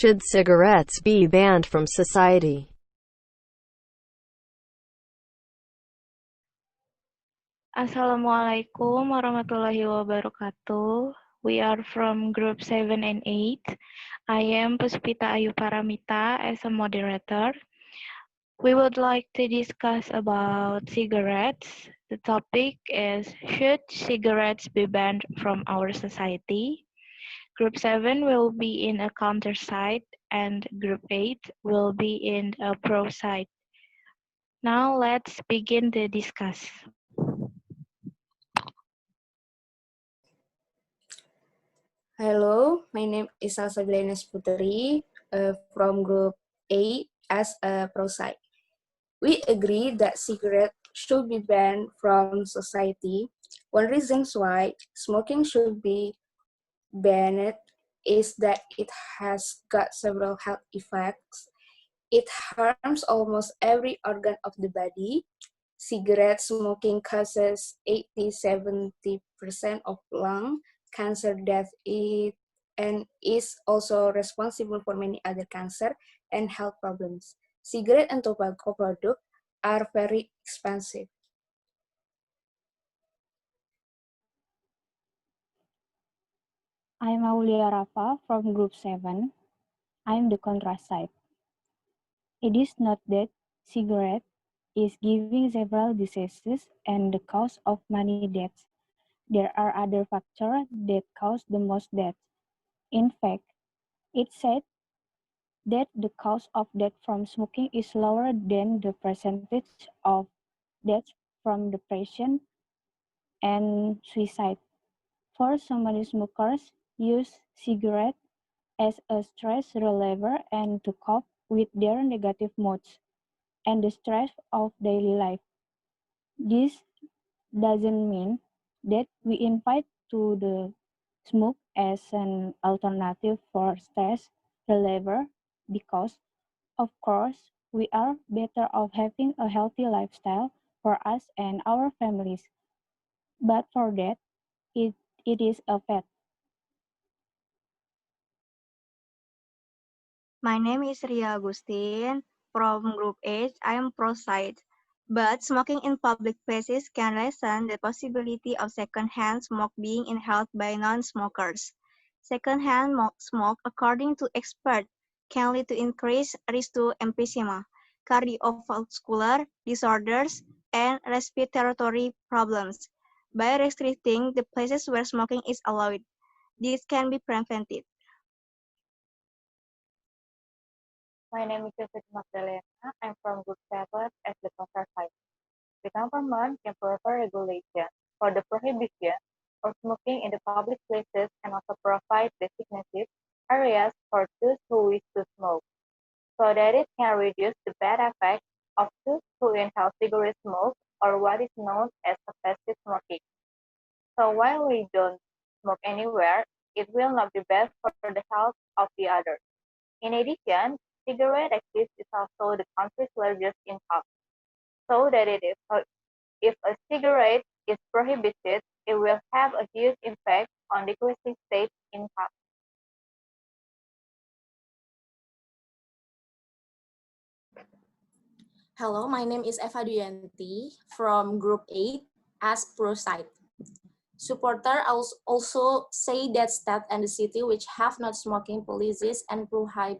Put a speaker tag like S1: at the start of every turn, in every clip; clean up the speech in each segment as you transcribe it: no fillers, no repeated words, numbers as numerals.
S1: Should cigarettes be banned from society?
S2: Assalamualaikum warahmatullahi wabarakatuh. We are from group 7 and 8. I am Puspita Ayu Paramita as a moderator. We would like to discuss about cigarettes. The topic is, should cigarettes be banned from our society? Group 7 will be in a counter side and group 8 will be in a pro side. Now let's begin the discuss.
S3: Hello, my name is Salsa Glenis Puteri from Group A as a Prosite. We agree that cigarettes should be banned from society. One reason why smoking should be banned is that it has got several health effects. It harms almost every organ of the body. Cigarette smoking causes 80-70% of lung cancer death and is also responsible for many other cancer and health problems. Cigarette and tobacco products are very expensive.
S4: I'm Aulia Rafa from Group 7. I'm the contrast side. It is not that cigarette is giving several diseases and the cause of many deaths. There are other factors that cause the most deaths. In fact, it's said that the cause of death from smoking is lower than the percentage of deaths from depression and suicide. For so many smokers, use cigarette as a stress reliever and to cope with their negative moods and the stress of daily life. This doesn't mean that we invite to the smoke as an alternative for stress reliever because, of course, we are better off having a healthy lifestyle for us and our families. But for that, it, it is a fact.
S5: My name is Ria Agustin from Group 8. I am Prosite. But smoking in public places can lessen the possibility of secondhand smoke being inhaled by non-smokers. Secondhand smoke, according to experts, can lead to increased risk to emphysema, cardiovascular disorders, and respiratory problems. By restricting the places where smoking is allowed, this can be prevented.
S6: My name is Joseph Magdalena. I'm from Group 7 as the counterpart. The government can provide regulation for the prohibition of smoking in the public places and also provide designated areas for those who wish to smoke, so that it can reduce the bad effects of those who inhale cigarette smoke or what is known as festive smoking. So while we don't smoke anywhere, it will not be best for the health of the others. In addition, cigarette excise is also the country's largest income, so that if a cigarette is prohibited, it will have a huge impact on decreasing state income.
S7: Hello, my name is Eva Duyanti from Group 8 as Prosite. Supporters also say that state and the city which have not smoking policies and prohibit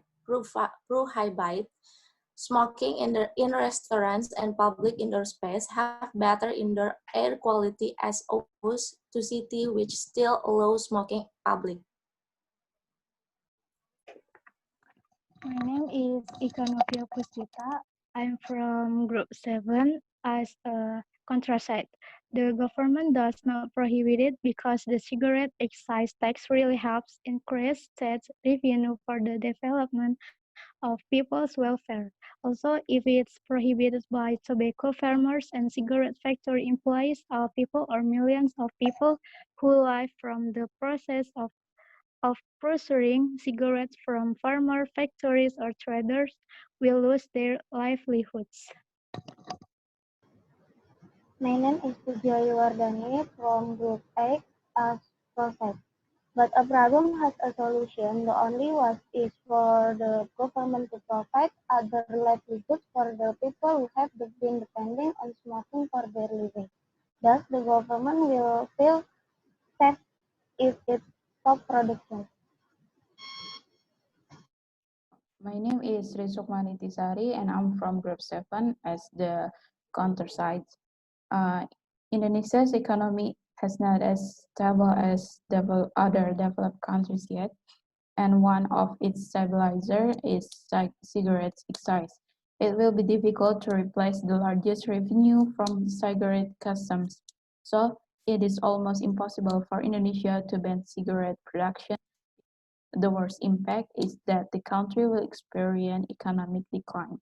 S7: smoking in restaurants and public indoor space have better indoor air quality as opposed to city which still allow smoking public.
S2: My name is Ikanovia Puspita. I'm from Group 7 as a contrasite. The government does not prohibit it because the cigarette excise tax really helps increase state revenue for the development of people's welfare. Also, if it's prohibited by tobacco farmers and cigarette factory employees, all people or millions of people who live from the process of procuring cigarettes from farmer factories or traders will lose their livelihoods.
S6: My name is Pujiayu Wardani from Group 8 as Prosite.
S8: But a problem has a solution. The only was is for the government to provide other livelihoods for the people who have been depending on smoking for their living. Thus, the government will feel safe if it stop production.
S9: My name is Risukmani Tisari and I'm from Group 7 as the counterside. Indonesia's economy has not as stable as other developed countries yet, and one of its stabilizers is cigarette excise. It will be difficult to replace the largest revenue from cigarette customs. So it is almost impossible for Indonesia to ban cigarette production. The worst impact is that the country will experience economic decline.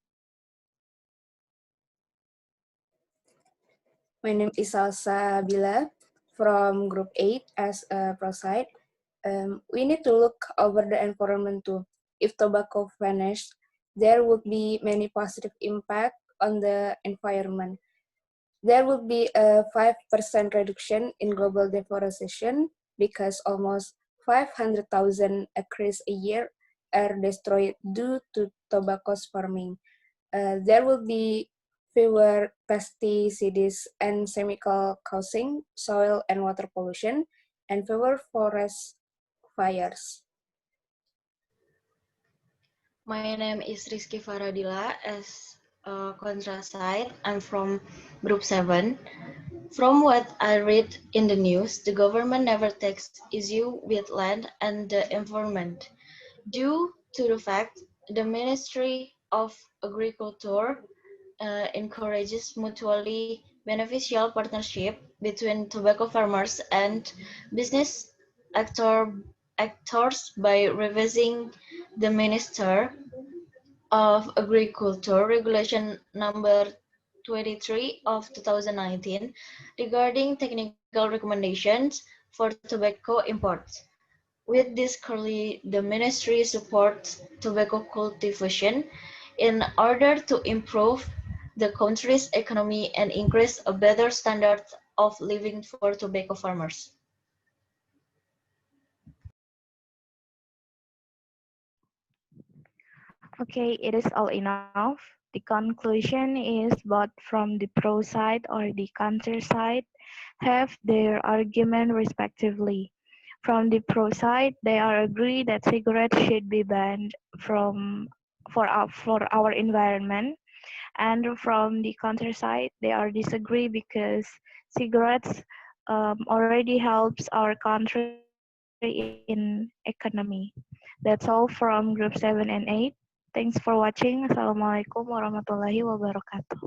S3: My name is Salsa Bila from Group 8 as a Prosite. We need to look over the environment too. If tobacco vanished, there would be many positive impact on the environment. There would be a 5% reduction in global deforestation because almost 500,000 acres a year are destroyed due to tobacco farming. There will be fewer pesticides and chemical causing soil and water pollution, and fewer forest fires.
S10: My name is Rizky Faradila as a contrasite. I'm from Group 7. From what I read in the news, the government never takes issue with land and the environment. Due to the fact the Ministry of Agriculture encourages mutually beneficial partnership between tobacco farmers and business actors by revising the Minister of Agriculture Regulation number 23 of 2019 regarding technical recommendations for tobacco imports. With this currently, the ministry supports tobacco cultivation in order to improve the country's economy and increase a better standard of living for tobacco farmers.
S2: Okay, it is all enough. The conclusion is both from the pro side or the counter side have their argument respectively. From the pro side, they are agree that cigarettes should be banned for our environment, and from the counter side, they are disagree because cigarettes already helps our country in economy. That's all from group 7 and 8. Thanks for watching. Assalamualaikum warahmatullahi wabarakatuh.